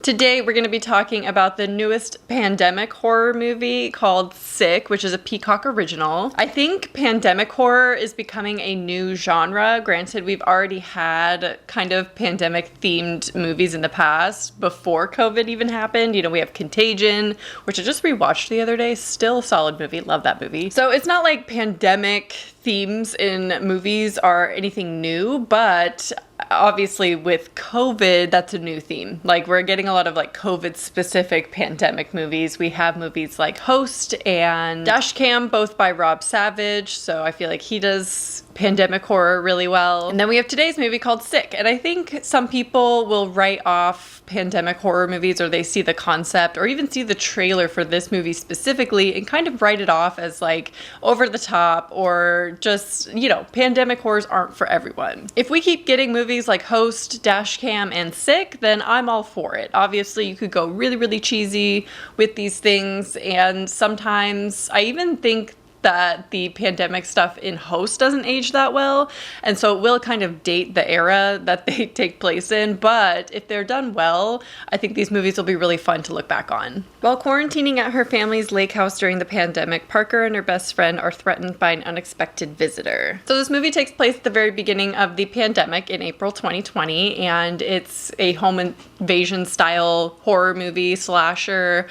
Today we're going to be talking about the newest pandemic horror movie called Sick, which is a Peacock original. I think pandemic horror is becoming a new genre. Granted, we've already had kind of pandemic themed movies in the past before COVID even happened. You know, we have Contagion, which I just rewatched the other day. Still a solid movie. Love that movie. So it's not like pandemic themes in movies are anything new, but obviously with COVID, that's a new theme. Like, we're getting a lot of like COVID specific pandemic movies. We have movies like Host and Dashcam, both by Rob Savage. So I feel like he does pandemic horror really well. And then we have today's movie called Sick. And I think some people will write off pandemic horror movies, or they see the concept or even see the trailer for this movie specifically and kind of write it off as like over the top, or just, you know, pandemic horrors aren't for everyone. If we keep getting movies like Host, Dashcam, and Sick, then I'm all for it. Obviously, you could go really, really cheesy with these things, and sometimes I even think that the pandemic stuff in Host doesn't age that well, and so it will kind of date the era that they take place in, but if they're done well, I think these movies will be really fun to look back on. While quarantining at her family's lake house during the pandemic, Parker and her best friend are threatened by an unexpected visitor. So this movie takes place at the very beginning of the pandemic in April 2020, and it's a home invasion style horror movie slasher,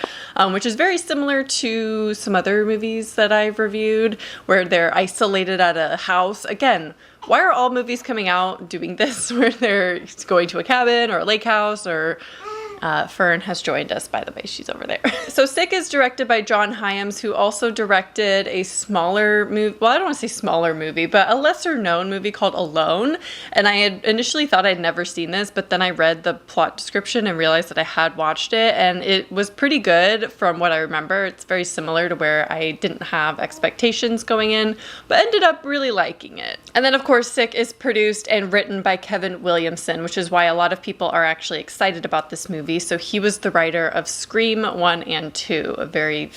which is very similar to some other movies that I've reviewed, where they're isolated at a house. Again, why are all movies coming out doing this, where they're going to a cabin or a lake house? Or Fern has joined us, by the way. She's over there. So Sick is directed by John Hyams, who also directed a smaller movie. Well, I don't want to say smaller movie, but a lesser known movie called Alone. And I had initially thought I'd never seen this, but then I read the plot description and realized that I had watched it, and it was pretty good from what I remember. It's very similar to where I didn't have expectations going in, but ended up really liking it. And then, of course, Sick is produced and written by Kevin Williamson, which is why a lot of people are actually excited about this movie. So he was the writer of Scream 1 and 2, a very,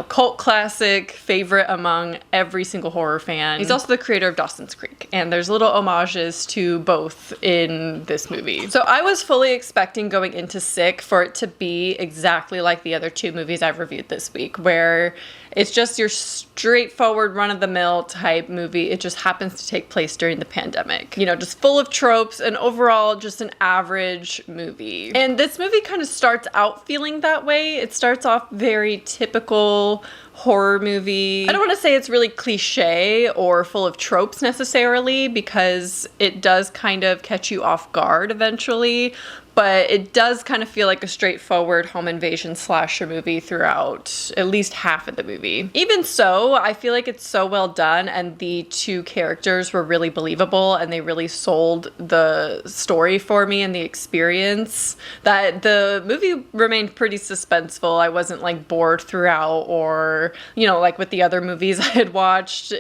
cult classic, favorite among every single horror fan. He's also the creator of Dawson's Creek, and there's little homages to both in this movie. So I was fully expecting going into Sick for it to be exactly like the other two movies I've reviewed this week, where it's just your straightforward run-of-the-mill type movie. It just happens to take place during the pandemic. Just full of tropes, and overall just an average movie. And this movie kind of starts out feeling that way. It starts off very typical horror movie. I don't want to say it's really cliche or full of tropes necessarily, because it does kind of catch you off guard eventually, but it does kind of feel like a straightforward home invasion slasher movie throughout at least half of the movie. Even so, I feel like it's so well done, and the two characters were really believable, and they really sold the story for me and the experience, that the movie remained pretty suspenseful. I wasn't like bored throughout, or, like with the other movies I had watched.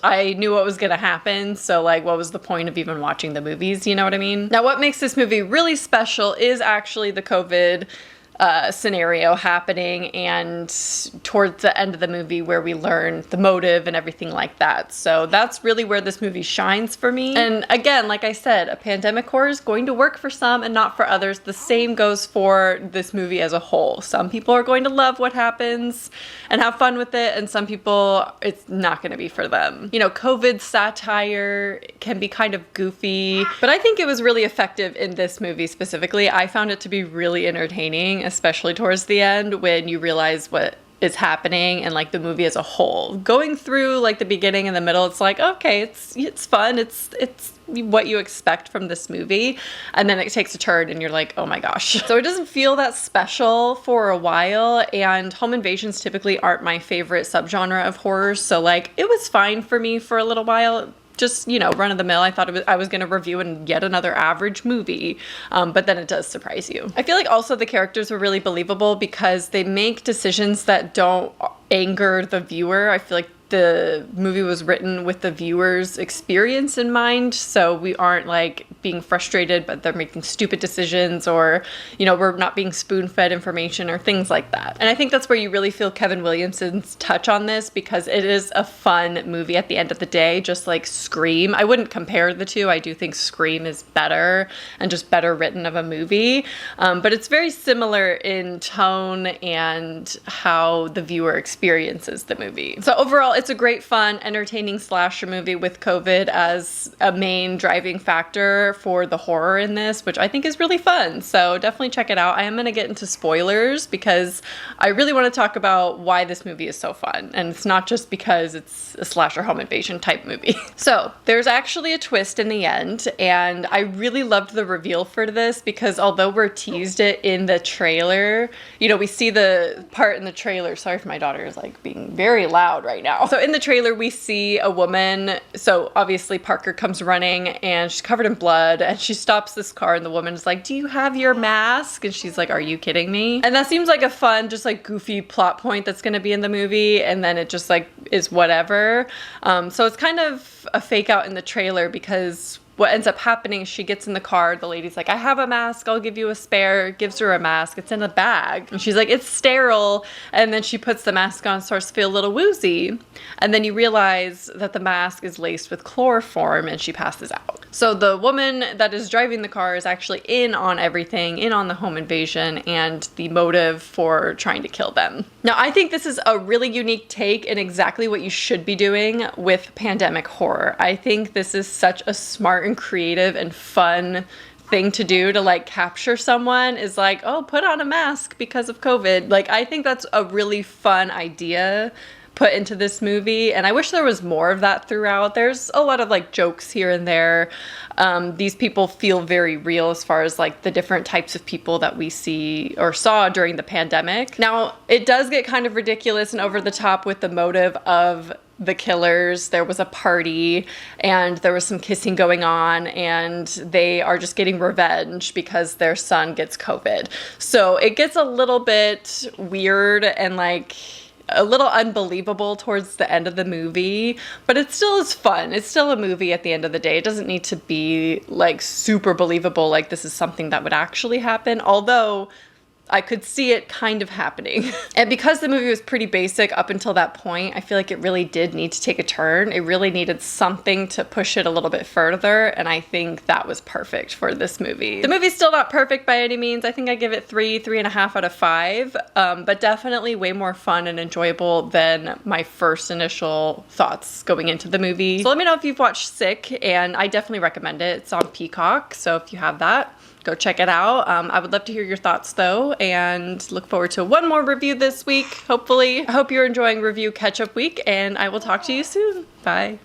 I knew what was gonna happen, so like, what was the point of even watching the movies, you know what I mean? Now, what makes this movie really special is actually the COVID scenario happening, and towards the end of the movie where we learn the motive and everything like that. So that's really where this movie shines for me. And again, like I said, a pandemic horror is going to work for some and not for others. The same goes for this movie as a whole. Some people are going to love what happens and have fun with it, and some people, it's not going to be for them. COVID satire can be kind of goofy, but I think it was really effective in this movie specifically. I found it to be really entertaining, especially towards the end when you realize what is happening and like the movie as a whole. Going through like the beginning and the middle, it's like, okay, it's fun. It's what you expect from this movie, and then it takes a turn and you're like, oh my gosh. So it doesn't feel that special for a while, and home invasions typically aren't my favorite subgenre of horror, so like it was fine for me for a little while. Just, run of the mill. I thought I was going to review yet another average movie, but then it does surprise you. I feel like also the characters were really believable because they make decisions that don't anger the viewer. I feel like the movie was written with the viewer's experience in mind, so we aren't like being frustrated but they're making stupid decisions, or we're not being spoon-fed information or things like that. And I think that's where you really feel Kevin Williamson's touch on this, because it is a fun movie at the end of the day, just like Scream. I wouldn't compare the two. I do think Scream is better and just better written of a movie, but it's very similar in tone and how the viewer experiences the movie. So overall, it's a great, fun, entertaining slasher movie with COVID as a main driving factor for the horror in this, which I think is really fun. So definitely check it out. I am going to get into spoilers because I really want to talk about why this movie is so fun. And it's not just because it's a slasher home invasion type movie. So there's actually a twist in the end, and I really loved the reveal for this because although we're teased it in the trailer, we see the part in the trailer. Sorry if my daughter is like being very loud right now. So in the trailer, we see a woman. So obviously Parker comes running and she's covered in blood, and she stops this car, and the woman's like, "Do you have your mask?" And she's like, "Are you kidding me?" And that seems like a fun, just like goofy plot point that's going to be in the movie. And then it just like is whatever. So it's kind of a fake out in the trailer, because what ends up happening is she gets in the car, the lady's like, "I have a mask, I'll give you a spare," gives her a mask, it's in a bag, and she's like, "It's sterile," and then she puts the mask on, starts to feel a little woozy, and then you realize that the mask is laced with chloroform, and she passes out. So the woman that is driving the car is actually in on everything, in on the home invasion and the motive for trying to kill them. Now, I think this is a really unique take and exactly what you should be doing with pandemic horror. I think this is such a smart and creative and fun thing to do to like capture someone, is like, oh, put on a mask because of COVID. Like, I think that's a really fun idea put into this movie, and I wish there was more of that throughout. There's a lot of like jokes here and there. These people feel very real as far as like the different types of people that we see or saw during the pandemic. Now, it does get kind of ridiculous and over the top with the motive of the killers. There was a party and there was some kissing going on, and they are just getting revenge because their son gets COVID. So it gets a little bit weird and like a little unbelievable towards the end of the movie, but it still is fun. It's still a movie at the end of the day. It doesn't need to be like super believable, like this is something that would actually happen, although I could see it kind of happening. And because the movie was pretty basic up until that point, I feel like it really did need to take a turn. It really needed something to push it a little bit further, and I think that was perfect for this movie. The movie's still not perfect by any means. I think I give it 3.5 out of 5, but definitely way more fun and enjoyable than my first initial thoughts going into the movie. So let me know if you've watched Sick, and I definitely recommend it. It's on Peacock, so if you have that, go check it out. I would love to hear your thoughts though, and look forward to one more review this week, hopefully. I hope you're enjoying Review Catch-Up Week, and I will talk to you soon. Bye.